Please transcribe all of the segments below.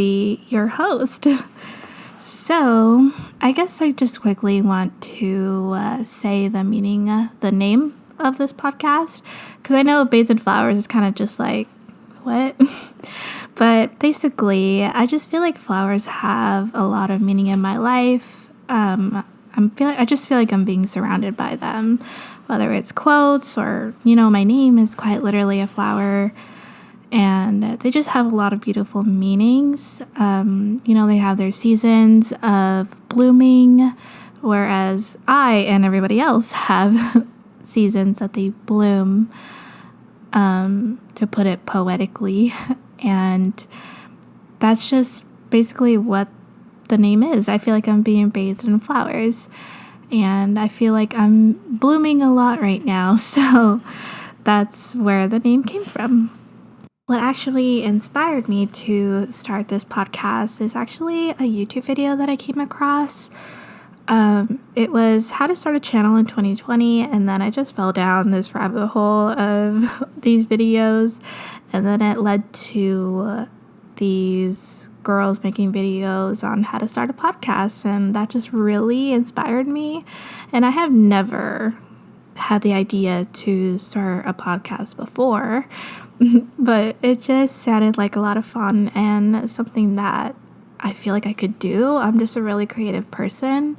be your host. So, I guess I just quickly want to say the name of this podcast, because I know Bathes and Flowers is kind of just like, what? But basically, I just feel like flowers have a lot of meaning in my life. I just feel like I'm being surrounded by them, whether it's quotes or, my name is quite literally a flower. And they just have a lot of beautiful meanings. They have their seasons of blooming, whereas I and everybody else have seasons that they bloom, to put it poetically. And that's just basically what the name is. I feel like I'm being bathed in flowers, and I feel like I'm blooming a lot right now. So that's where the name came from. What actually inspired me to start this podcast is actually a YouTube video that I came across. It was how to start a channel in 2020, and then I just fell down this rabbit hole of these videos, and then it led to these girls making videos on how to start a podcast, and that just really inspired me. And I have never had the idea to start a podcast before, but it just sounded like a lot of fun and something that I feel like I could do. I'm just a really creative person.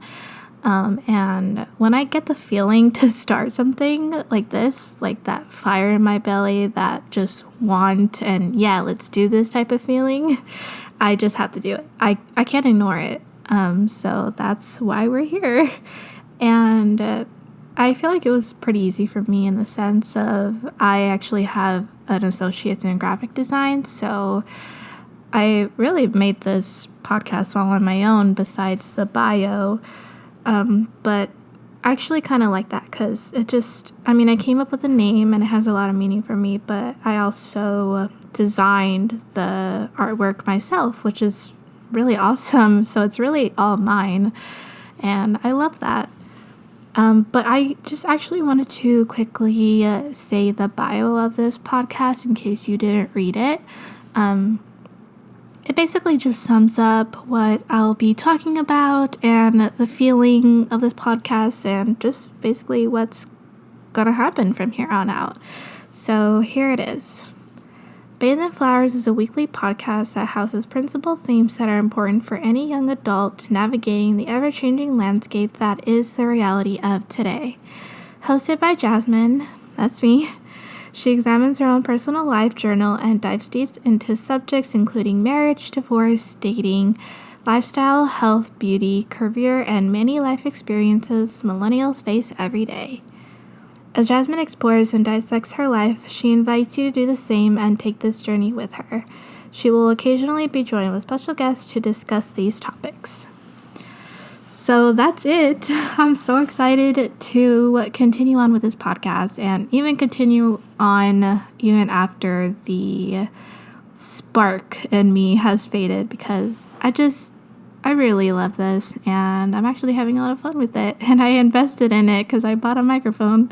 And when I get the feeling to start something like this, like that fire in my belly, that just want and let's do this type of feeling, I just have to do it. I can't ignore it. So that's why we're here. And I feel like it was pretty easy for me in the sense of I actually have an associate's in graphic design, so I really made this podcast all on my own besides the bio, but I actually kind of like that because I came up with a name and it has a lot of meaning for me, but I also designed the artwork myself, which is really awesome, so it's really all mine, and I love that. But I just actually wanted to quickly say the bio of this podcast in case you didn't read it. It basically just sums up what I'll be talking about and the feeling of this podcast and just basically what's gonna happen from here on out. So here it is. Bathes and Flowers is a weekly podcast that houses principal themes that are important for any young adult navigating the ever-changing landscape that is the reality of today. Hosted by Jasmine, that's me. She examines her own personal life journal and dives deep into subjects including marriage, divorce, dating, lifestyle, health, beauty, career, and many life experiences millennials face every day. As Jasmine explores and dissects her life, she invites you to do the same and take this journey with her. She will occasionally be joined with special guests to discuss these topics. So that's it. I'm so excited to continue on with this podcast and even continue on even after the spark in me has faded, because I really love this, and I'm actually having a lot of fun with it, and I invested in it because I bought a microphone.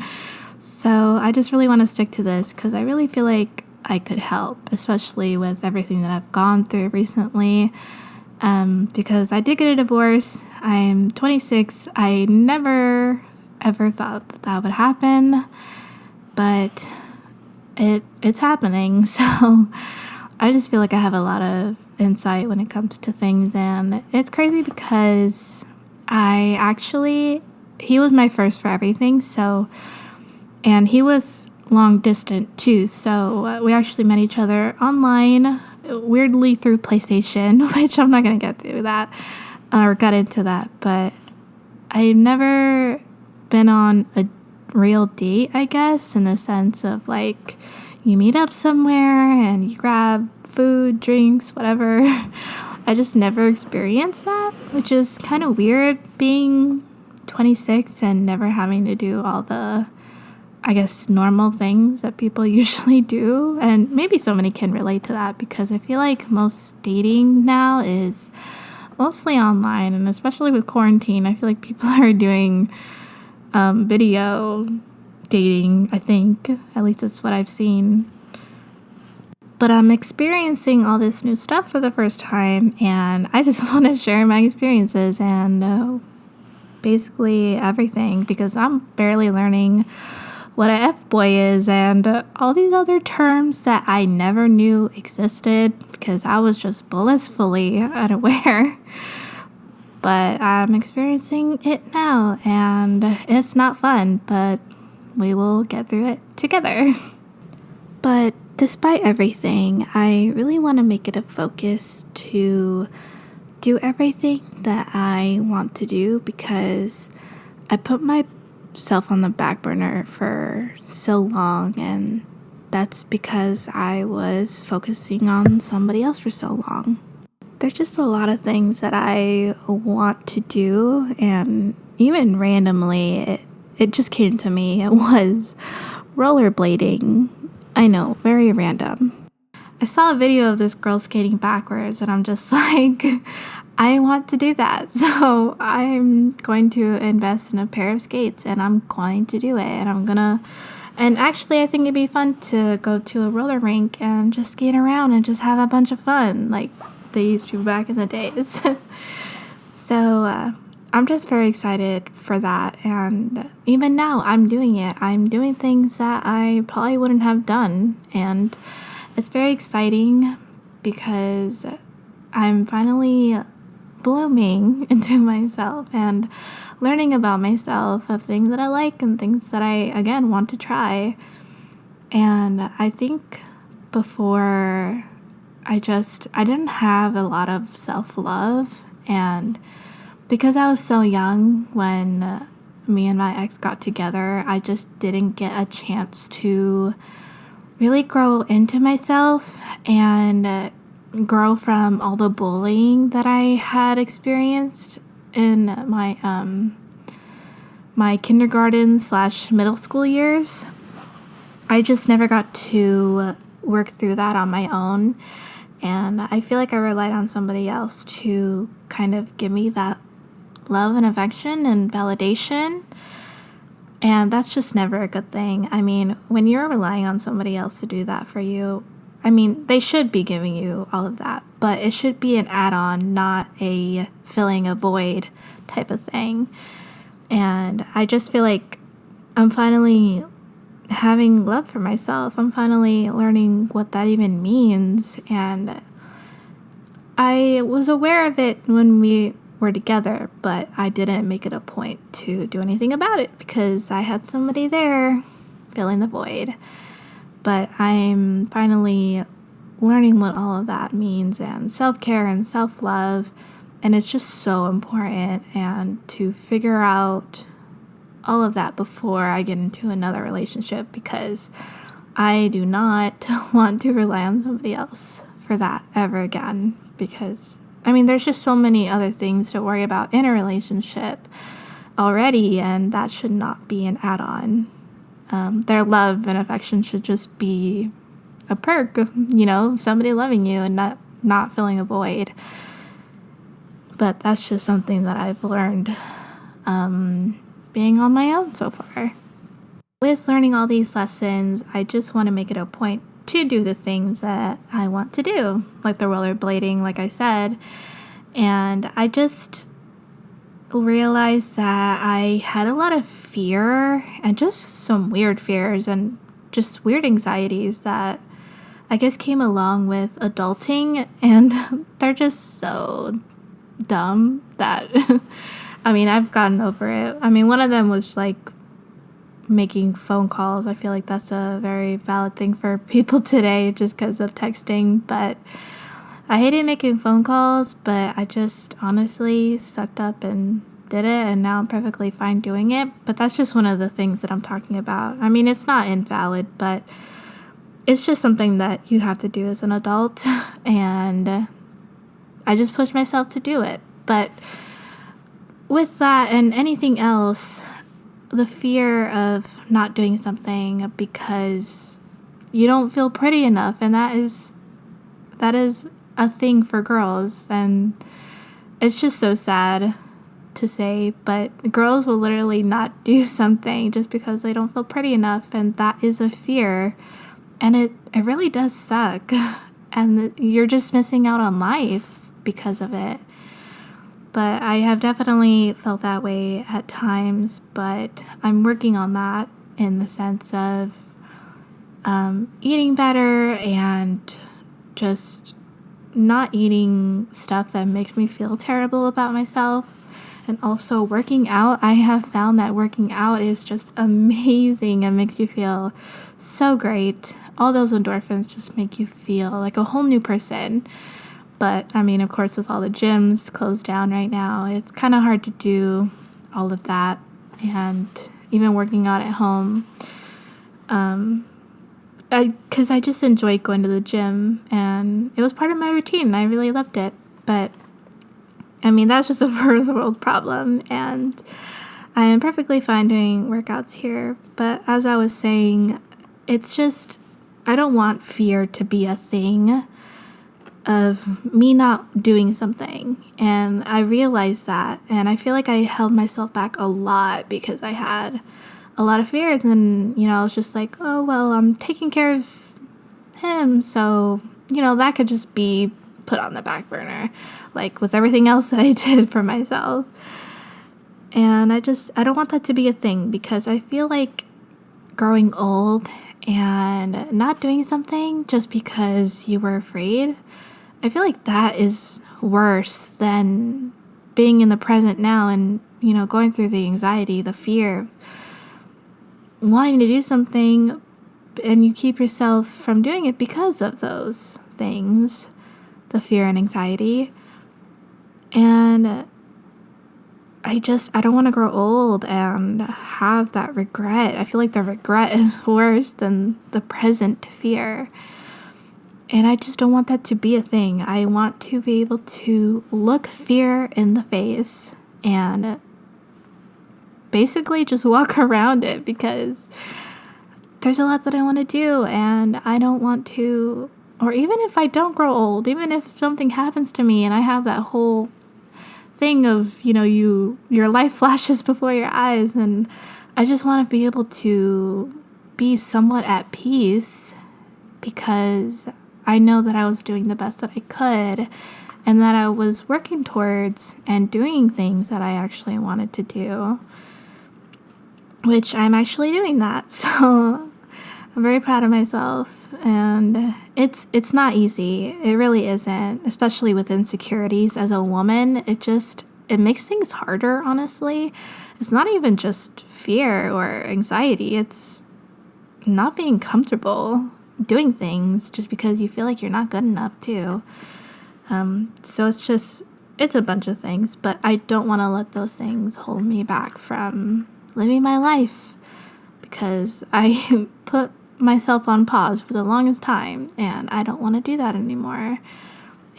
So I just really want to stick to this because I really feel like I could help, especially with everything that I've gone through recently, because I did get a divorce. I'm 26. I never, ever thought that would happen, but it's happening, so I just feel like I have a lot of insight when it comes to things, and it's crazy because he was my first for everything, and he was long distance too, so we actually met each other online, weirdly through PlayStation, which I'm not going to get to that, or got into that, but I've never been on a real date, I guess, in the sense of like, you meet up somewhere and you grab food, drinks, whatever. I just never experienced that, which is kind of weird being 26 and never having to do all the, I guess, normal things that people usually do. And maybe so many can relate to that because I feel like most dating now is mostly online, and especially with quarantine, I feel like people are doing video dating, I think. At least that's what I've seen. But I'm experiencing all this new stuff for the first time, and I just want to share my experiences and basically everything, because I'm barely learning what a F-boy is and all these other terms that I never knew existed because I was just blissfully unaware. But I'm experiencing it now, and it's not fun, but we will get through it together. But despite everything, I really want to make it a focus to do everything that I want to do, because I put myself on the back burner for so long, and that's because I was focusing on somebody else for so long. There's just a lot of things that I want to do, and even randomly, it just came to me. It was rollerblading. I know, very random. I saw a video of this girl skating backwards, and I'm just like, I want to do that. So I'm going to invest in a pair of skates, and I'm going to do it. And actually, I think it'd be fun to go to a roller rink and just skate around and just have a bunch of fun like they used to back in the days. So I'm just very excited for that. And even now, I'm doing it. I'm doing things that I probably wouldn't have done. And it's very exciting because I'm finally blooming into myself and learning about myself, of things that I like and things that I, again, want to try. And I think before I didn't have a lot of self-love, and because I was so young when me and my ex got together, I just didn't get a chance to really grow into myself and grow from all the bullying that I had experienced in my kindergarten / middle school years. I just never got to work through that on my own, and I feel like I relied on somebody else to kind of give me that love and affection and validation. And that's just never a good thing. I mean, when you're relying on somebody else to do that for you, I mean, they should be giving you all of that, but it should be an add-on, not a filling a void type of thing. And I just feel like I'm finally having love for myself. I'm finally learning what that even means. And I was aware of it when we were together, but I didn't make it a point to do anything about it because I had somebody there filling the void. But I'm finally learning what all of that means, and self-care and self-love, and it's just so important, and to figure out all of that before I get into another relationship, because I do not want to rely on somebody else for that ever again, because I mean, there's just so many other things to worry about in a relationship already, and that should not be an add-on. Their love and affection should just be a perk of, somebody loving you and not filling a void. But that's just something that I've learned being on my own so far. With learning all these lessons, I just want to make it a point to do the things that I want to do, like the rollerblading, like I said. And I just realized that I had a lot of fear and just some weird fears and just weird anxieties that I guess came along with adulting, and they're just so dumb that I mean, I've gotten over it. I mean, one of them was like making phone calls. I feel like that's a very valid thing for people today just because of texting, but I hated making phone calls, but I just honestly sucked up and did it, and now I'm perfectly fine doing it. But that's just one of the things that I'm talking about. I mean, it's not invalid, but it's just something that you have to do as an adult, and I just pushed myself to do it. But with that and anything else, the fear of not doing something because you don't feel pretty enough, and that is a thing for girls, and it's just so sad to say, but girls will literally not do something just because they don't feel pretty enough, and that is a fear. And it really does suck. And you're just missing out on life because of it. But I have definitely felt that way at times, but I'm working on that in the sense of eating better and just not eating stuff that makes me feel terrible about myself. And also working out. I have found that working out is just amazing. It makes you feel so great. All those endorphins just make you feel like a whole new person. But I mean, of course, with all the gyms closed down right now, it's kind of hard to do all of that. And even working out at home, because I just enjoyed going to the gym, and it was part of my routine. I really loved it. But I mean, that's just a first world problem, and I am perfectly fine doing workouts here. But as I was saying, it's just, I don't want fear to be a thing of me not doing something. And I realized that, and I feel like I held myself back a lot because I had a lot of fears, and, I was just like, oh, well, I'm taking care of him, so, that could just be put on the back burner, like with everything else that I did for myself. And I don't want that to be a thing, because I feel like growing old and not doing something just because you were afraid, I feel like that is worse than being in the present now and, going through the anxiety, the fear, wanting to do something, and you keep yourself from doing it because of those things, the fear and anxiety. And I don't want to grow old and have that regret. I feel like the regret is worse than the present fear. And I just don't want that to be a thing. I want to be able to look fear in the face and basically just walk around it, because there's a lot that I want to do, and I don't want to, or even if I don't grow old, even if something happens to me and I have that whole thing of, your life flashes before your eyes, and I just want to be able to be somewhat at peace, because I know that I was doing the best that I could, and that I was working towards and doing things that I actually wanted to do, which I'm actually doing that. So I'm very proud of myself, and it's not easy. It really isn't, especially with insecurities as a woman. It makes things harder, honestly. It's not even just fear or anxiety. It's not being comfortable doing things just because you feel like you're not good enough too. So it's a bunch of things, but I don't want to let those things hold me back from living my life, because I put myself on pause for the longest time, and I don't want to do that anymore.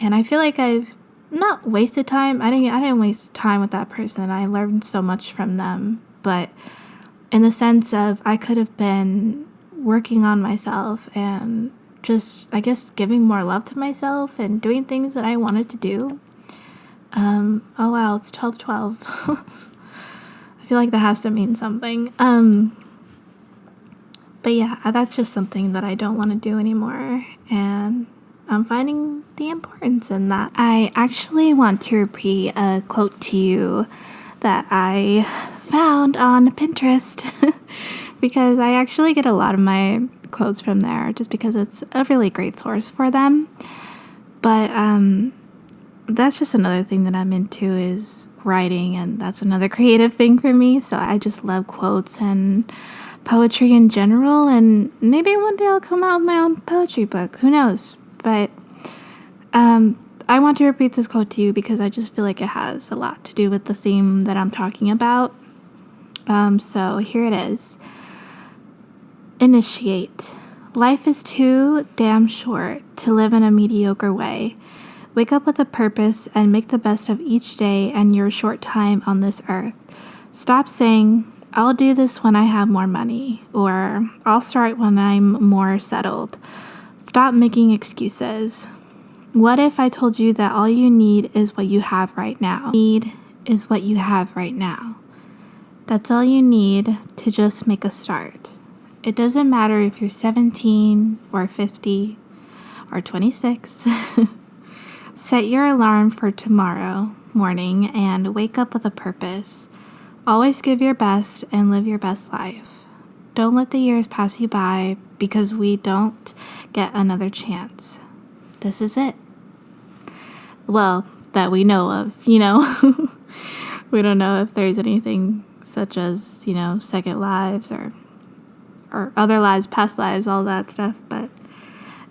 And I feel like I've not wasted time. I didn't waste time with that person. I learned so much from them, but in the sense of I could have been working on myself and just, I guess, giving more love to myself and doing things that I wanted to do. Oh wow, it's 12:12. I feel like that has to mean something. But yeah, that's just something that I don't want to do anymore, and I'm finding the importance in that. I actually want to repeat a quote to you that I found on Pinterest because I actually get a lot of my quotes from there just because it's a really great source for them. But that's just another thing that I'm into is writing, and that's another creative thing for me. So I just love quotes and poetry in general, and maybe one day I'll come out with my own poetry book. Who knows? But I want to repeat this quote to you because I just feel like it has a lot to do with the theme that I'm talking about. So here it is. Initiate. Life is too damn short to live in a mediocre way. Wake up with a purpose and make the best of each day and your short time on this earth. Stop saying, I'll do this when I have more money, or I'll start when I'm more settled. Stop making excuses. What if I told you that all you need is what you have right now? Need is what you have right now. That's all you need to just make a start. it doesn't matter if you're 17 or 50 or 26. Set your alarm for tomorrow morning and wake up with a purpose. Always give your best and live your best life. Don't let the years pass you by because we don't get another chance. This is it. Well, that we know of, We don't know if there's anything such as, second lives or other lives, past lives, all that stuff. But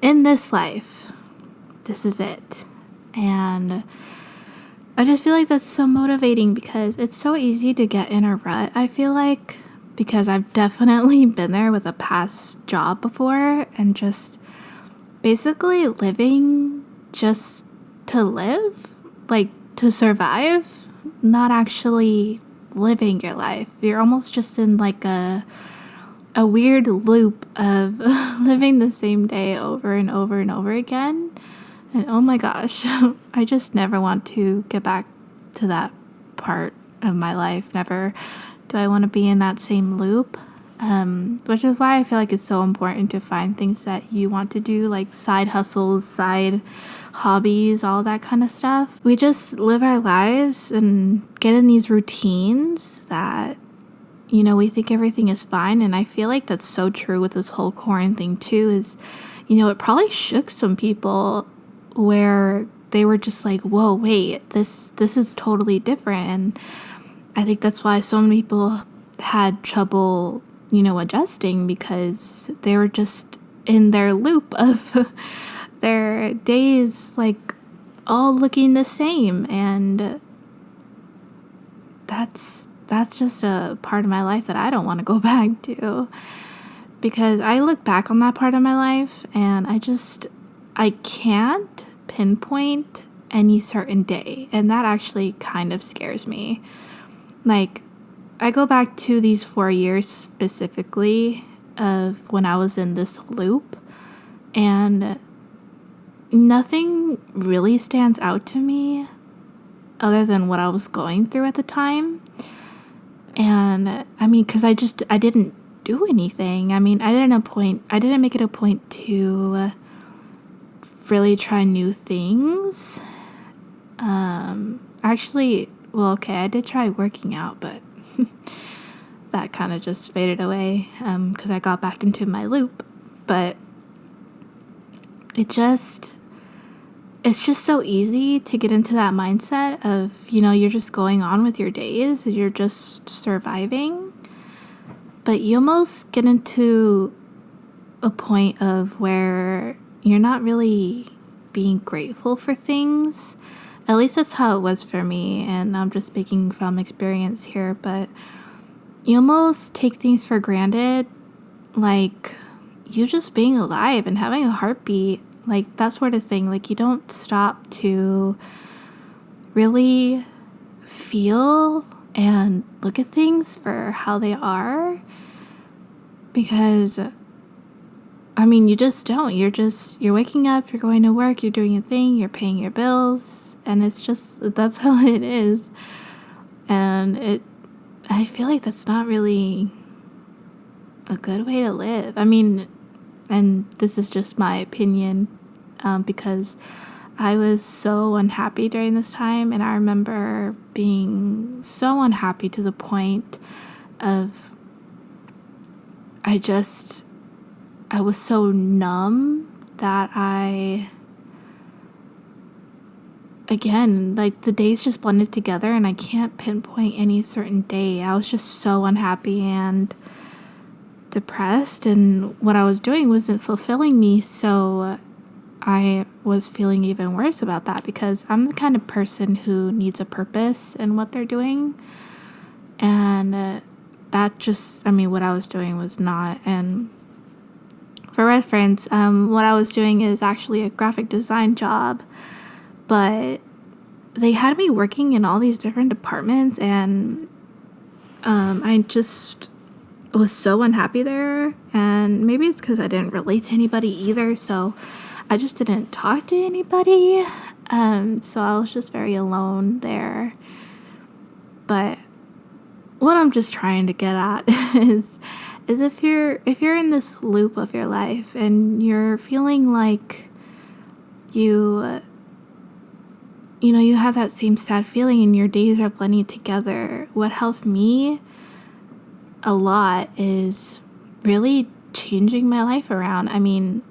in this life, this is it. And I just feel like that's so motivating because it's so easy to get in a rut, I feel like, because I've definitely been there with a past job before and just basically living just to live, like to survive, not actually living your life. You're almost just in like a weird loop of living the same day over and over and over again. And oh my gosh, I just never want to get back to that part of my life. Never do I want to be in that same loop. Which is why I feel like it's so important to find things that you want to do, like side hustles, side hobbies, all that kind of stuff. We just live our lives and get in these routines that, we think everything is fine. And I feel like that's so true with this whole quarantine thing too, is, it probably shook some people where they were just like, whoa, wait, this is totally different. And I think that's why so many people had trouble, adjusting, because they were just in their loop of their days, like all looking the same. And that's just a part of my life that I don't want to go back to, because I look back on that part of my life and I can't pinpoint any certain day. And that actually kind of scares me. Like, I go back to these 4 years specifically of when I was in this loop, and nothing really stands out to me other than what I was going through at the time. And I mean, because I didn't do anything. I mean, I didn't make it a point to really try new things. Actually, well, okay, I did try working out, but that kind of just faded away because I got back into my loop. But it's just so easy to get into that mindset of, you're just going on with your days, you're just surviving. But you almost get into a point of where you're not really being grateful for things. At least that's how it was for me, and I'm just speaking from experience here, but you almost take things for granted, like you just being alive and having a heartbeat, like that sort of thing. Like, you don't stop to really feel and look at things for how they are, because I mean, you just don't. You're waking up, you're going to work, you're doing your thing, you're paying your bills, and that's how it is. And I feel like that's not really a good way to live. I mean, and this is just my opinion, because I was so unhappy during this time, and I remember being so unhappy to the point of I was so numb that again, like the days just blended together and I can't pinpoint any certain day. I was just so unhappy and depressed, and what I was doing wasn't fulfilling me. So I was feeling even worse about that, because I'm the kind of person who needs a purpose in what they're doing. And what I was doing was not. And for reference, what I was doing is actually a graphic design job, but they had me working in all these different departments, and I just was so unhappy there. And maybe it's because I didn't relate to anybody either, so I just didn't talk to anybody. So I was just very alone there. But what I'm just trying to get at is is if you're in this loop of your life and you're feeling like you have that same sad feeling and your days are blending together. What helped me a lot is really changing my life around. I mean,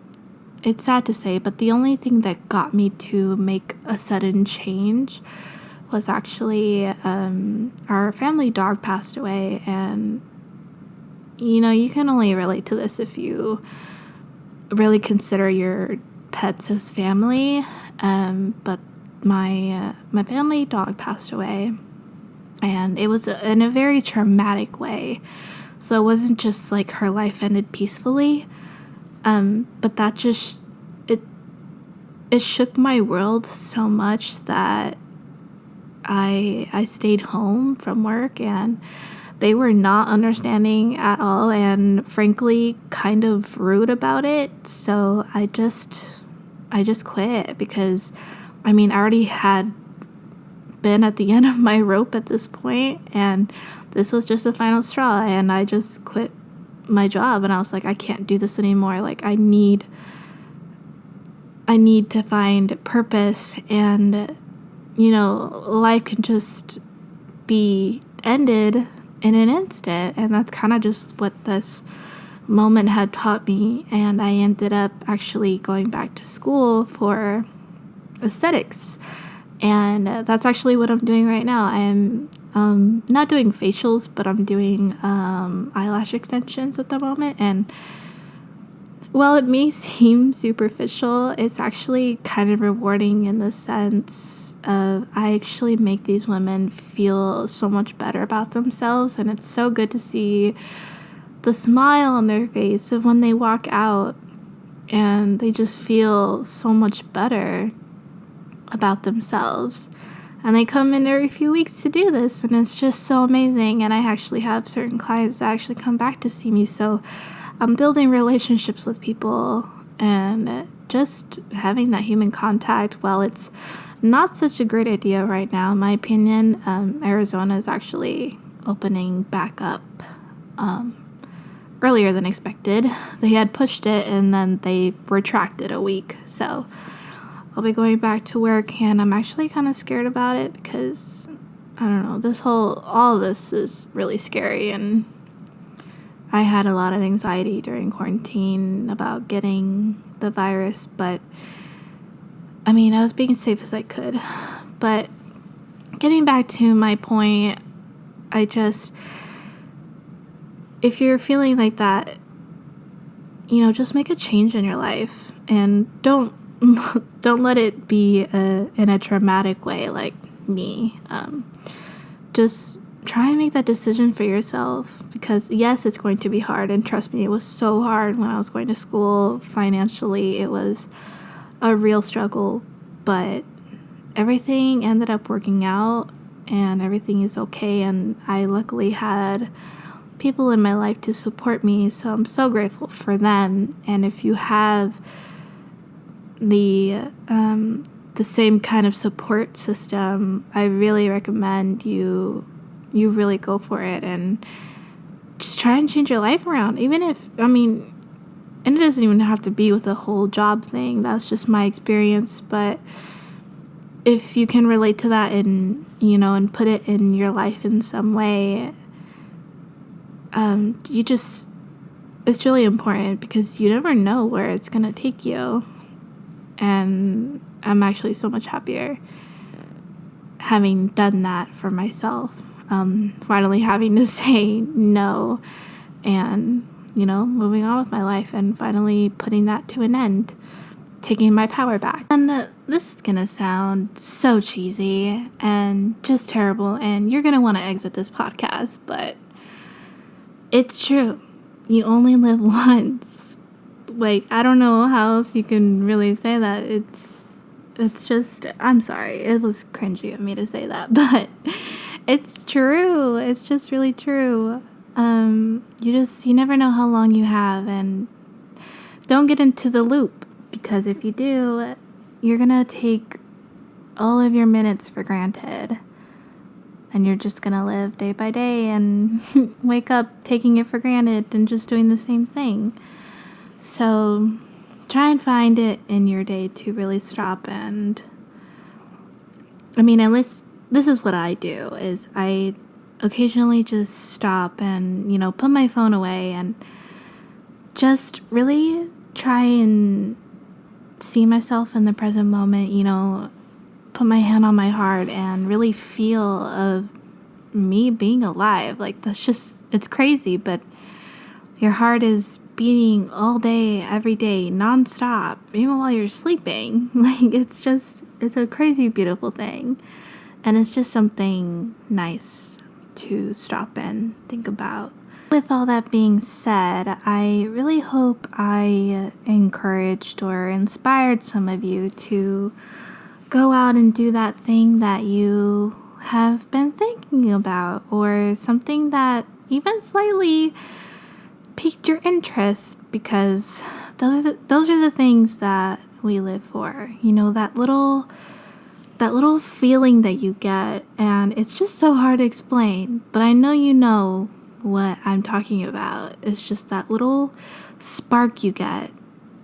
it's sad to say, but the only thing that got me to make a sudden change was actually our family dog passed away. And you can only relate to this if you really consider your pets as family. But my family dog passed away, and it was in a very traumatic way. So it wasn't just like her life ended peacefully, but that just it shook my world so much that I stayed home from work, and they were not understanding at all, and frankly kind of rude about it. So I just quit because I already had been at the end of my rope at this point, and this was just the final straw, and I just quit my job, and I was like, I can't do this anymore. Like, I need to find purpose, and life can just be ended in an instant, and that's kind of just what this moment had taught me. And I ended up actually going back to school for aesthetics, and that's actually what I'm doing right now. I am not doing facials, but I'm doing eyelash extensions at the moment. And while it may seem superficial, it's actually kind of rewarding in the sense of I actually make these women feel so much better about themselves, and it's so good to see the smile on their face of when they walk out and they just feel so much better about themselves. And they come in every few weeks to do this, and it's just so amazing. And I actually have certain clients that actually come back to see me, so I'm building relationships with people and just having that human contact. While it's not such a great idea right now, in my opinion, Arizona is actually opening back up earlier than expected. They had pushed it and then they retracted a week, so I'll be going back to work, and I'm actually kind of scared about it because, I don't know, all of this is really scary, and I had a lot of anxiety during quarantine about getting the virus, but, I was being as safe as I could. But getting back to my point, if you're feeling like that, just make a change in your life, and don't let it be in a traumatic way like me. Just try and make that decision for yourself, because yes, it's going to be hard, and trust me, it was so hard when I was going to school. Financially, it was a real struggle, but everything ended up working out, and everything is okay, and I luckily had people in my life to support me, so I'm so grateful for them. And if you have the same kind of support system, I really recommend you really go for it and just try and change your life around. Even if, and it doesn't even have to be with a whole job thing. That's just my experience. But if you can relate to that and put it in your life in some way, it's really important, because you never know where it's going to take you. And I'm actually so much happier having done that for myself. Finally having to say no and, moving on with my life, and finally putting that to an end, taking my power back. And this is going to sound so cheesy and just terrible, and you're going to want to exit this podcast, but it's true. You only live once. Like, I don't know how else you can really say that. It's just, I'm sorry. It was cringy of me to say that, but it's true. It's just really true. You never know how long you have, and don't get into the loop, because if you do, you're gonna take all of your minutes for granted. and you're just going to live day by day and wake up taking it for granted and just doing the same thing. So try and find it in your day to really stop. And at least this is what I do, is I occasionally just stop and, put my phone away and just really try and see myself in the present moment, put my hand on my heart and really feel of me being alive. Like, it's crazy, but your heart is beating all day, every day, nonstop, even while you're sleeping. Like, it's a crazy, beautiful thing. And it's just something nice to stop and think about. With all that being said, I really hope I encouraged or inspired some of you to go out and do that thing that you have been thinking about, or something that even slightly piqued your interest, because those are the things that we live for. That little feeling that you get, and it's just so hard to explain, but I know you know what I'm talking about. It's just that little spark you get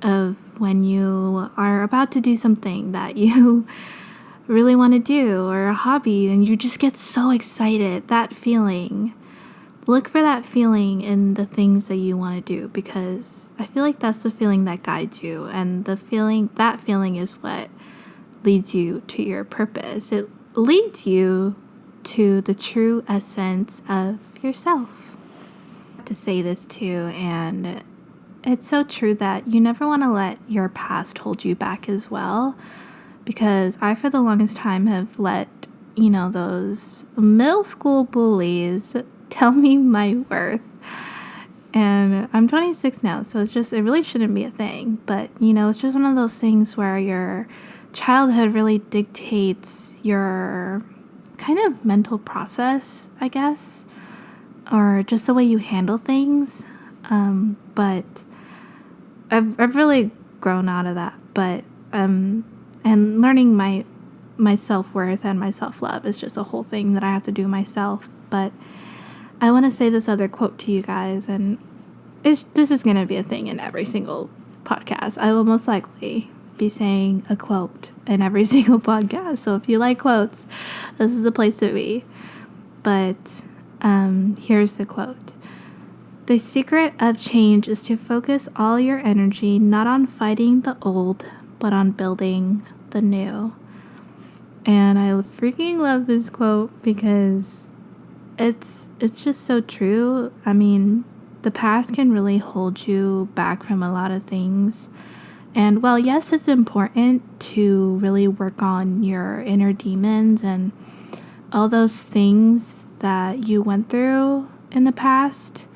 of when you are about to do something that you really want to do, or a hobby, and you just get so excited. That feeling. Look for that feeling in the things that you want to do, because I feel like that's the feeling that guides you, and that feeling is what leads you to your purpose. It leads you to the true essence of yourself. To say this too, and it's so true that you never want to let your past hold you back as well, because I, for the longest time, have let those middle school bullies tell me my worth. And I'm 26 now, so it really shouldn't be a thing, but it's just one of those things where your childhood really dictates your kind of mental process, I guess, or just the way you handle things. But I've really grown out of that. But and learning my self-worth and my self-love is just a whole thing that I have to do myself. But I want to say this other quote to you guys, and this is going to be a thing in every single podcast. I will most likely be saying a quote in every single podcast. So if you like quotes, this is the place to be. But here's the quote. The secret of change is to focus all your energy not on fighting the old, but on building the new. And I freaking love this quote because it's just so true. The past can really hold you back from a lot of things. And while yes, it's important to really work on your inner demons and all those things that you went through in the past,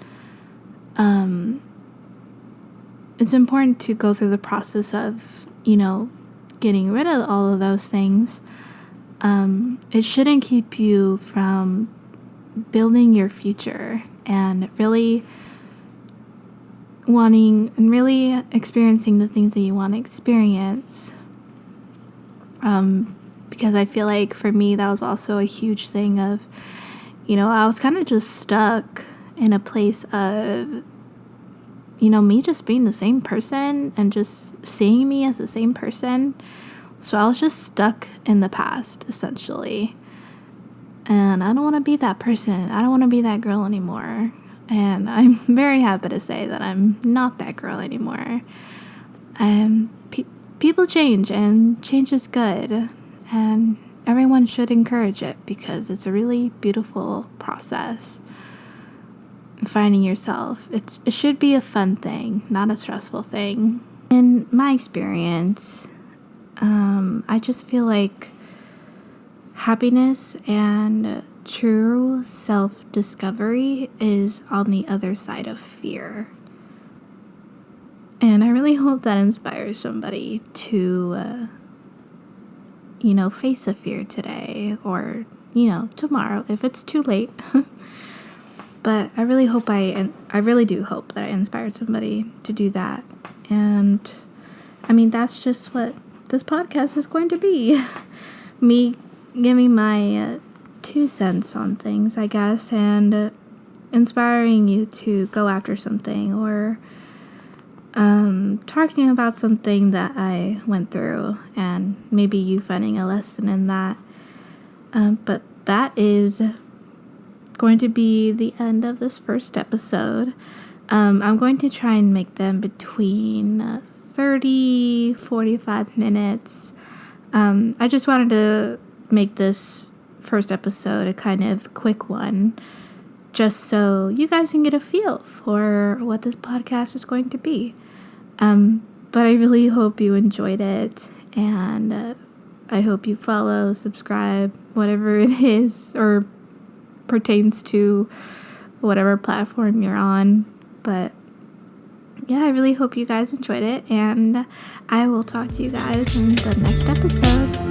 it's important to go through the process of, getting rid of all of those things. It shouldn't keep you from building your future and really wanting and really experiencing the things that you want to experience. Because I feel like for me, that was also a huge thing of, I was kind of just stuck in a place of, me just being the same person and just seeing me as the same person. So I was just stuck in the past, essentially. And I don't want to be that person. I don't want to be that girl anymore. And I'm very happy to say that I'm not that girl anymore. People change, and change is good. And everyone should encourage it because it's a really beautiful process. Finding yourself. It should be a fun thing, not a stressful thing. In my experience, I just feel like happiness and true self-discovery is on the other side of fear. And I really hope that inspires somebody to, face a fear today or, tomorrow if it's too late. But I really do hope that I inspired somebody to do that. And that's just what this podcast is going to be. Me giving my 2 cents on things, I guess, and inspiring you to go after something, or talking about something that I went through and maybe you finding a lesson in that. But that is going to be the end of this first episode. I'm going to try and make them between 30-45 minutes. I just wanted to make this first episode a kind of quick one, just so you guys can get a feel for what this podcast is going to be. But I really hope you enjoyed it, and I hope you follow, subscribe, whatever it is, or pertains to whatever platform you're on. But yeah, I really hope you guys enjoyed it, and I will talk to you guys in the next episode.